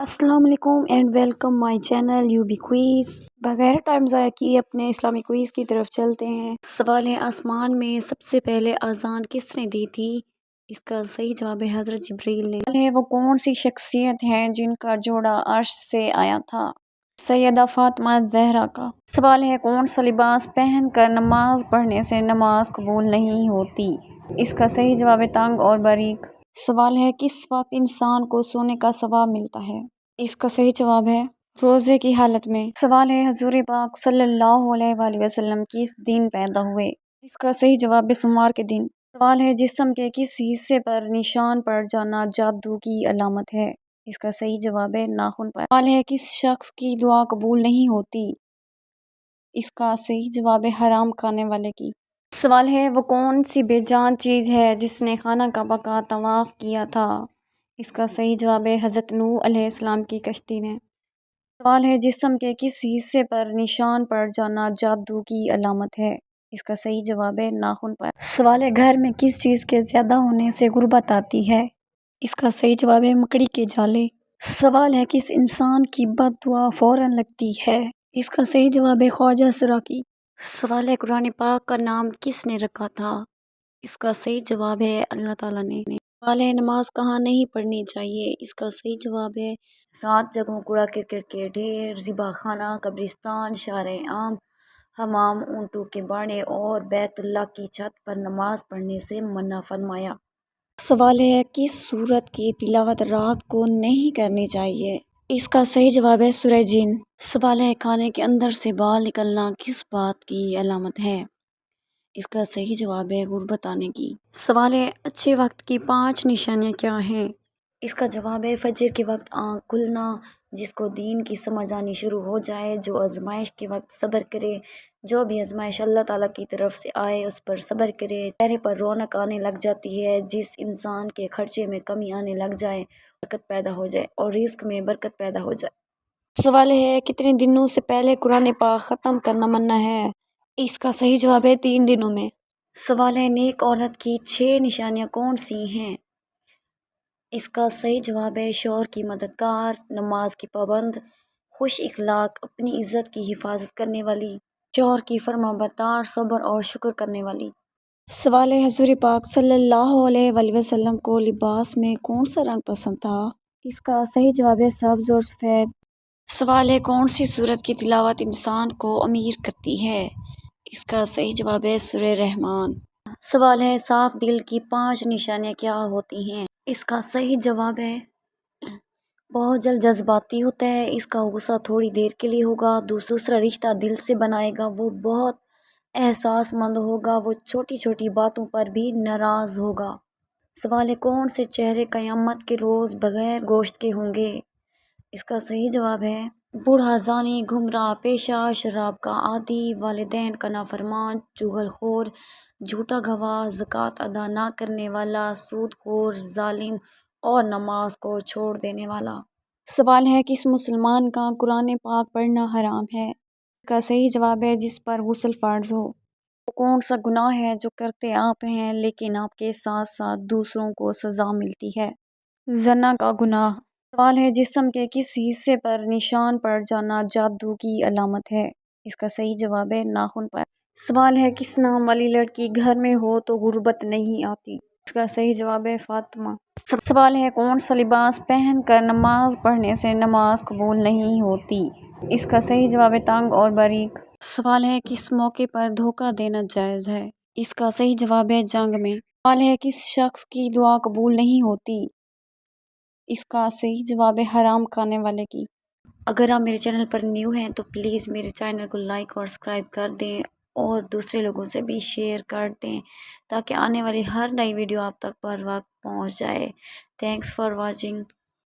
السلام علیکم and welcome my channel U B quiz. بغیر ٹائم ضائع کیے اپنے اسلامی کوئز کی طرف چلتے ہیں۔ سوال ہے، آسمان میں سب سے پہلے اذان کس نے دی تھی؟ اس کا صحیح جواب ہے حضرت جبریل نے۔ وہ کون سی شخصیت ہے جن کا جوڑا عرش سے آیا تھا؟ سیدہ فاطمہ زہرا کا۔ سوال ہے، کون سا لباس پہن کر نماز پڑھنے سے نماز قبول نہیں ہوتی؟ اس کا صحیح جواب ہے تنگ اور باریک۔ سوال ہے، کس وقت انسان کو سونے کا ثواب ملتا ہے؟ اس کا صحیح جواب ہے روزے کی حالت میں۔ سوال ہے، حضور پاک صلی اللہ علیہ وآلہ وسلم کس دن پیدا ہوئے؟ اس کا صحیح جواب ہے سوموار کے دن۔ سوال ہے، جسم کے کس حصے پر نشان پڑ جانا جادو کی علامت ہے؟ اس کا صحیح جواب ہے ناخن پر۔ سوال ہے، کس شخص کی دعا قبول نہیں ہوتی؟ اس کا صحیح جواب ہے حرام کھانے والے کی۔ سوال ہے، وہ کون سی بے جان چیز ہے جس نے خانہ کعبہ کا طواف کیا تھا؟ اس کا صحیح جواب ہے حضرت نوح علیہ السلام کی کشتی نے۔ سوال ہے، جسم کے کس حصے پر نشان پڑ جانا جادو کی علامت ہے؟ اس کا صحیح جواب ہے ناخن پر۔ سوال ہے، گھر میں کس چیز کے زیادہ ہونے سے غربت آتی ہے؟ اس کا صحیح جواب ہے مکڑی کے جالے۔ سوال ہے، کس انسان کی بد دعا فوراً لگتی ہے؟ اس کا صحیح جواب ہے خواجہ سرا کی۔ سوال ہے، قرآن پاک کا نام کس نے رکھا تھا؟ اس کا صحیح جواب ہے اللہ تعالیٰ نے۔ سوال ہے، نماز کہاں نہیں پڑھنی چاہیے؟ اس کا صحیح جواب ہے 7 جگہوں، کوڑا کرکٹ کے ڈھیر، ذبح خانہ، قبرستان، شارع عام، حمام، اونٹوں کے باڑے اور بیت اللہ کی چھت پر نماز پڑھنے سے منع فرمایا۔ سوال ہے، کس سورت کی تلاوت رات کو نہیں کرنی چاہیے؟ اس کا صحیح جواب ہے سورہ جن۔ سوال ہے، کھانے کے اندر سے بال نکلنا کس بات کی علامت ہے؟ اس کا صحیح جواب ہے غربت آنے کی۔ سوال ہے، اچھے وقت کی 5 نشانیاں کیا ہیں؟ اس کا جواب ہے فجر کے وقت آنکھ کھلنا، جس کو دین کی سمجھ آنی شروع ہو جائے، جو آزمائش کے وقت صبر کرے، جو بھی آزمائش اللہ تعالیٰ کی طرف سے آئے اس پر صبر کرے، چہرے پر رونق آنے لگ جاتی ہے، جس انسان کے خرچے میں کمی آنے لگ جائے، برکت پیدا ہو جائے اور رزق میں برکت پیدا ہو جائے۔ سوال ہے، کتنے دنوں سے پہلے قرآن پاک ختم کرنا منع ہے؟ اس کا صحیح جواب ہے 3 دنوں میں۔ سوال ہے، نیک عورت کی 6 نشانیاں کون سی ہیں؟ اس کا صحیح جواب ہے شوہر کی مددگار، نماز کی پابند، خوش اخلاق، اپنی عزت کی حفاظت کرنے والی، شوہر کی فرما بردار، صبر اور شکر کرنے والی۔ سوال ہے، حضور پاک صلی اللہ علیہ وآلہ وسلم کو لباس میں کون سا رنگ پسند تھا؟ اس کا صحیح جواب ہے سبز اور سفید۔ سوال ہے، کون سی سورت کی تلاوت انسان کو امیر کرتی ہے؟ اس کا صحیح جواب ہے سورہ رحمان۔ سوال ہے، صاف دل کی 5 نشانیاں کیا ہوتی ہیں؟ اس کا صحیح جواب ہے بہت جلد جذباتی ہوتا ہے، اس کا غصہ تھوڑی دیر کے لیے ہوگا، دوسرا رشتہ دل سے بنائے گا، وہ بہت احساس مند ہوگا، وہ چھوٹی چھوٹی باتوں پر بھی ناراض ہوگا۔ سوال ہے، کون سے چہرے قیامت کے روز بغیر گوشت کے ہوں گے؟ اس کا صحیح جواب ہے بوڑھا، زانی، گمراہ، پیشہ، شراب کا عادی، والدین کا نافرمان، چغل خور، جھوٹا گواہ، زکوٰۃ ادا نہ کرنے والا، سود خور، ظالم اور نماز کو چھوڑ دینے والا۔ سوال ہے، کس مسلمان کا قرآن پاک پڑھنا حرام ہے؟ اس کا صحیح جواب ہے جس پر غسل فرض ہو۔ وہ کون سا گناہ ہے جو کرتے آپ ہیں لیکن آپ کے ساتھ ساتھ دوسروں کو سزا ملتی ہے؟ زنا کا گناہ۔ سوال ہے، جسم کے کس حصے پر نشان پڑ جانا جادو کی علامت ہے؟ اس کا صحیح جواب ہے ناخن پر۔ سوال ہے، کس نام والی لڑکی گھر میں ہو تو غربت نہیں آتی؟ اس کا صحیح جواب ہے فاطمہ۔ سوال ہے، کون سا لباس پہن کر نماز پڑھنے سے نماز قبول نہیں ہوتی؟ اس کا صحیح جواب ہے تنگ اور باریک۔ سوال ہے، کس موقع پر دھوکہ دینا جائز ہے؟ اس کا صحیح جواب ہے جنگ میں۔ سوال ہے، کس شخص کی دعا قبول نہیں ہوتی؟ اس کا صحیح جواب ہے حرام کھانے والے کی۔ اگر آپ میرے چینل پر نیو ہیں تو پلیز میرے چینل کو لائک اور سبسکرائب کر دیں اور دوسرے لوگوں سے بھی شیئر کر دیں تاکہ آنے والی ہر نئی ویڈیو آپ تک پر وقت پہنچ جائے۔ Thanks for watching.